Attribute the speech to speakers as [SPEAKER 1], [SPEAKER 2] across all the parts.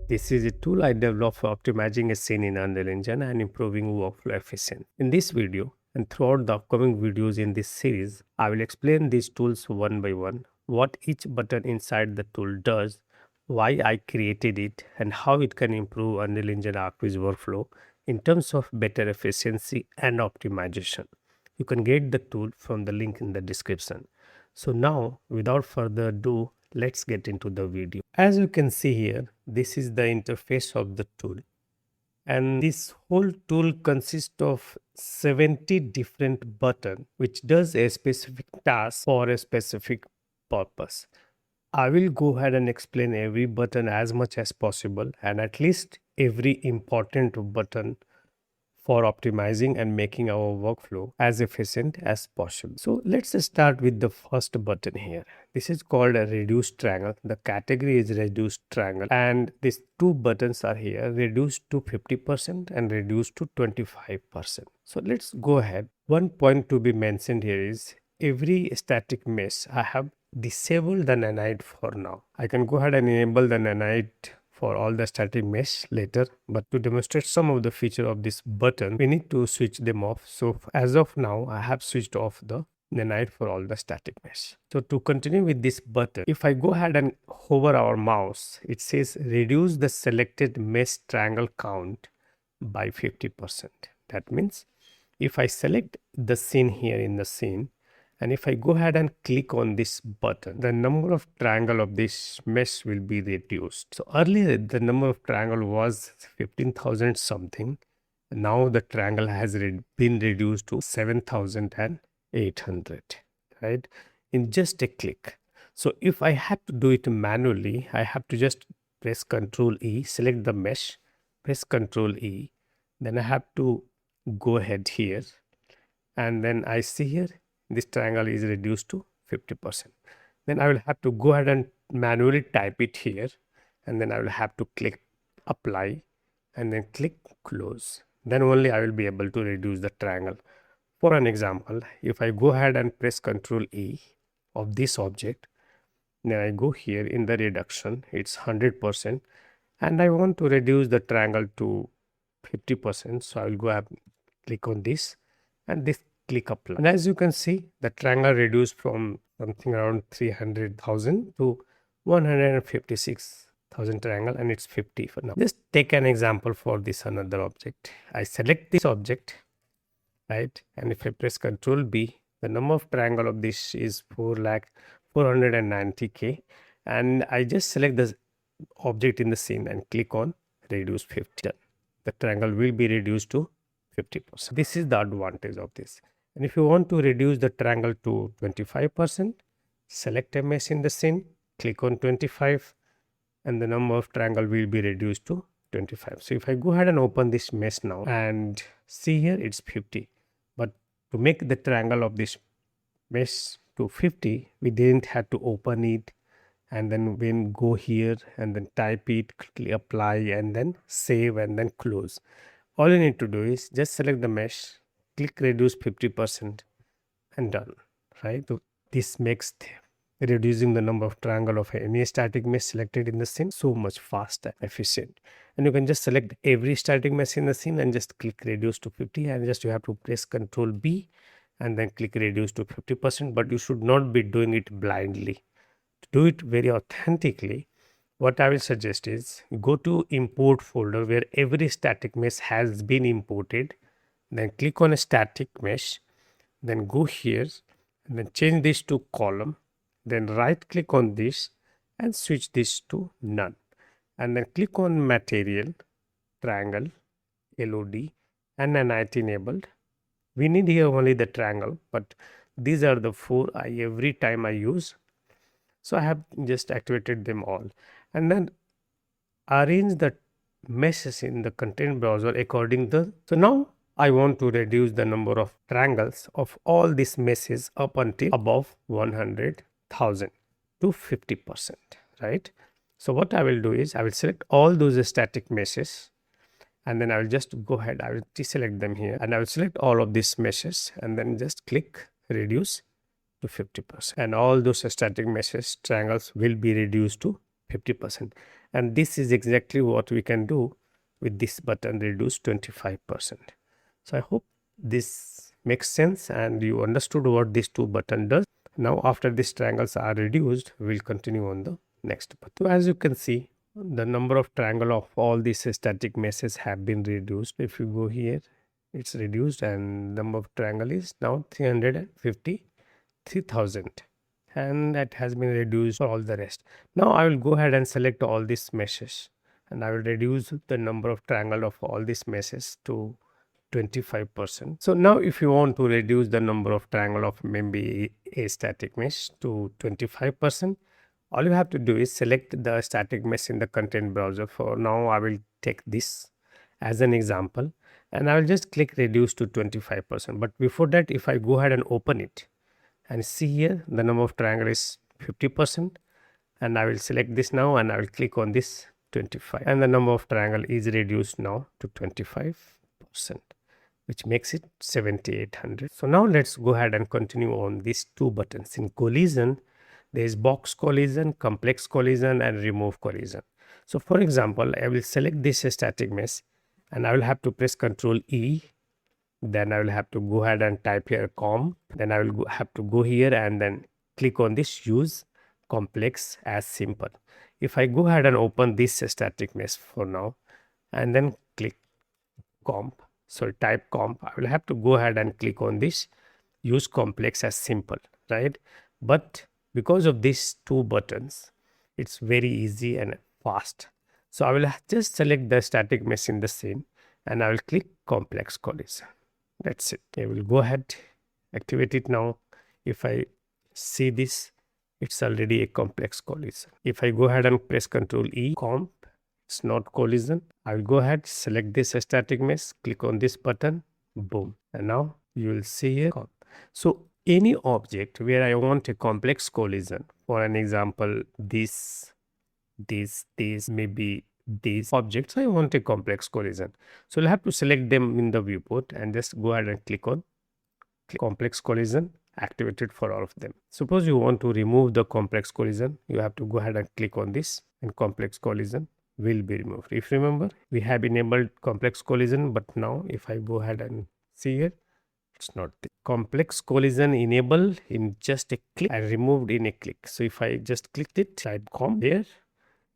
[SPEAKER 1] This is a tool I developed for optimizing a scene in Unreal Engine and improving workflow efficiency. In this video and throughout the upcoming videos in this series, I will explain these tools one by one, what each button inside the tool does, why I created it, and how it can improve Unreal Engine ArchViz workflow in terms of better efficiency and optimization. You can get the tool from the link in the description. So now, without further ado, let's get into the video. As you can see here, this is the interface of the tool. And this whole tool consists of 70 different buttons, which does a specific task for a specific purpose. I will go ahead and explain every button as much as possible and at least every important button for optimizing and making our workflow as efficient as possible. So let's start with the first button here. This is called a reduced triangle. The category is reduced triangle and these two buttons are here, reduced to 50% and reduced to 25%. So let's go ahead. One point to be mentioned here is every static mesh I have disabled the Nanite for now. I can go ahead and enable the Nanite for all the static mesh later, but to demonstrate some of the feature of this button, we need to switch them off. So as of now, I have switched off the Nanite for all the static mesh. So to continue with this button, if I go ahead and hover our mouse, it says reduce the selected mesh triangle count by 50%. That means if I select the scene here in the scene, and if I go ahead and click on this button, the number of triangle of this mesh will be reduced. So earlier the number of triangle was 15,000 something. Now the triangle has been reduced to 7,800, right? In just a click. So if I had to do it manually, I have to just press Ctrl E, select the mesh, press Ctrl E. Then I have to go ahead here. And then I see here, this triangle is reduced to 50%. Then I will have to go ahead and manually type it here, and then I will have to click apply and then click close. Then only I will be able to reduce the triangle. For an example, if I go ahead and press Ctrl E of this object, then I go here in the reduction, it's 100%, and I want to reduce the triangle to 50%. So I will go ahead, click on this, and this click apply. And as you can see, the triangle reduced from something around 300,000 to 156,000 triangle, and it's 50 for now. Just take an example for this another object. I select this object, right? And if I press Ctrl B, the number of triangle of this is 490k, and I just select the object in the scene and click on reduce 50. The triangle will be reduced to 50%. This is the advantage of this. And if you want to reduce the triangle to 25%, select a mesh in the scene, click on 25, and the number of triangle will be reduced to 25. So if I go ahead and open this mesh now and see here, it's 50. But to make the triangle of this mesh to 50, we didn't have to open it and then go here and then type it, click apply and then save and then close. All you need to do is just select the mesh, click reduce 50% and done, right? So this makes reducing the number of triangle of any static mesh selected in the scene so much faster, efficient. And you can just select every static mesh in the scene and just click reduce to 50, and just you have to press Ctrl B and then click reduce to 50%, but you should not be doing it blindly. To do it very authentically, what I will suggest is go to import folder where every static mesh has been imported. Then click on a static mesh, then go here and then change this to column, then right click on this and switch this to none, and then click on material, triangle, LOD and Nanite enabled. We need here only the triangle, but these are the four every time I use. So I have just activated them all, and then arrange the meshes in the content browser according to. So now I want to reduce the number of triangles of all these meshes up until above 100,000 to 50%, right? So what I will do is I will select all those static meshes, and then I will just go ahead, I will deselect them here, and I will select all of these meshes and then just click reduce to 50%, and all those static meshes triangles will be reduced to 50%. And this is exactly what we can do with this button, reduce 25%. So I hope this makes sense and you understood what this two button does. Now after these triangles are reduced, we will continue on the next button. So as you can see, the number of triangle of all these static meshes have been reduced. If you go here, it's reduced and number of triangle is now 353,000, and that has been reduced for all the rest. Now I will go ahead and select all these meshes and I will reduce the number of triangle of all these meshes to 25%. So now if you want to reduce the number of triangle of maybe a static mesh to 25%, all you have to do is select the static mesh in the content browser. For now I will take this as an example and I will just click reduce to 25%. But before that, if I go ahead and open it and see here, the number of triangle is 50%, and I will select this now and I will click on this 25, and the number of triangle is reduced now to 25%, which makes it 7800. So now let's go ahead and continue on these two buttons. In collision, there is box collision, complex collision and remove collision. So for example, I will select this static mesh and I will have to press Ctrl E. Then I will have to go ahead and type here comp. Then I will have to go here and then click on this use complex as simple. If I go ahead and open this static mesh for now and then click comp, so type comp, I will have to go ahead and click on this use complex as simple, right? But because of these two buttons, it's very easy and fast. So I will just select the static mesh in the scene and I will click complex collision. That's it. I will go ahead, activate it now. If I see this, it's already a complex collision. If I go ahead and press Ctrl E, comp, it's not collision. I will go ahead, select this static mesh, click on this button, boom. And now you will see here comp. So any object where I want a complex collision, for an example, this, maybe these objects, I want a complex collision. So I'll have to select them in the viewport and just go ahead and click on complex collision, activated for all of them. Suppose you want to remove the complex collision, you have to go ahead and click on this and complex collision will be removed. If you remember, we have enabled complex collision, but now if I go ahead and see here, it's not the complex collision enabled in just a click and removed in a click. So if I just clicked it, type comp here.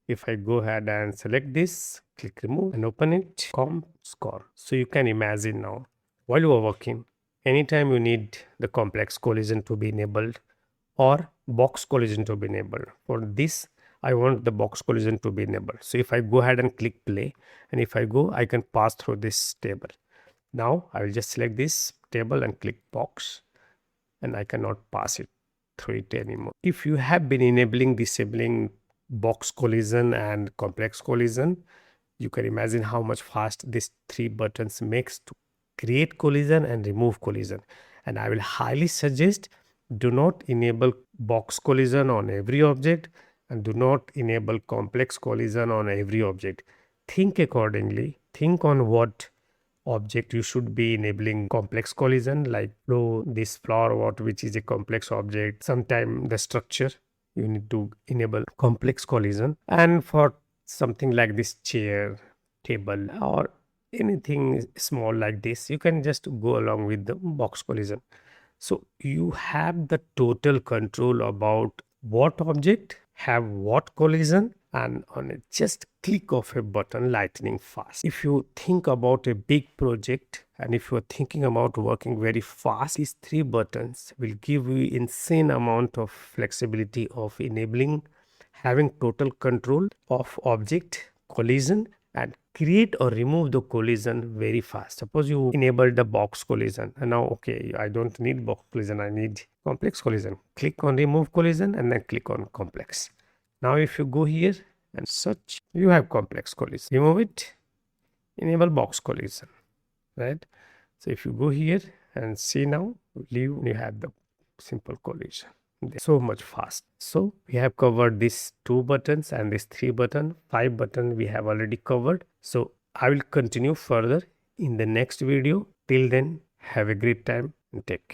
[SPEAKER 1] If I go ahead and select this, click remove and open it, comp score. So you can imagine now, while you are working, anytime you need the complex collision to be enabled or box collision to be enabled. For this, I want the box collision to be enabled. So if I go ahead and click play, and if I go, I can pass through this table. Now I will just select this table and click box, and I cannot pass it through it anymore. If you have been enabling, disabling box collision and complex collision, you can imagine how much fast these three buttons makes to create collision and remove collision. And I will highly suggest, do not enable box collision on every object and do not enable complex collision on every object. Think accordingly. Think on what object you should be enabling complex collision, like this flower what, which is a complex object. Sometime the structure, you need to enable complex collision, and for something like this chair, table or anything small like this, you can just go along with the box collision. So you have the total control about what object have what collision, and on a just click of a button, lightning fast. If you think about a big project and if you're thinking about working very fast, these three buttons will give you insane amount of flexibility of enabling, having total control of object collision and create or remove the collision very fast. Suppose you enable the box collision and now, okay, I don't need box collision, I need complex collision. Click on remove collision and then click on complex. Now if you go here and search, you have complex collision. Remove it, enable box collision, right? So if you go here and see now, you have the simple collision. So much fast. So we have covered these two buttons and this 3 button, 5 button we have already covered. So I will continue further in the next video. Till then, have a great time and take care.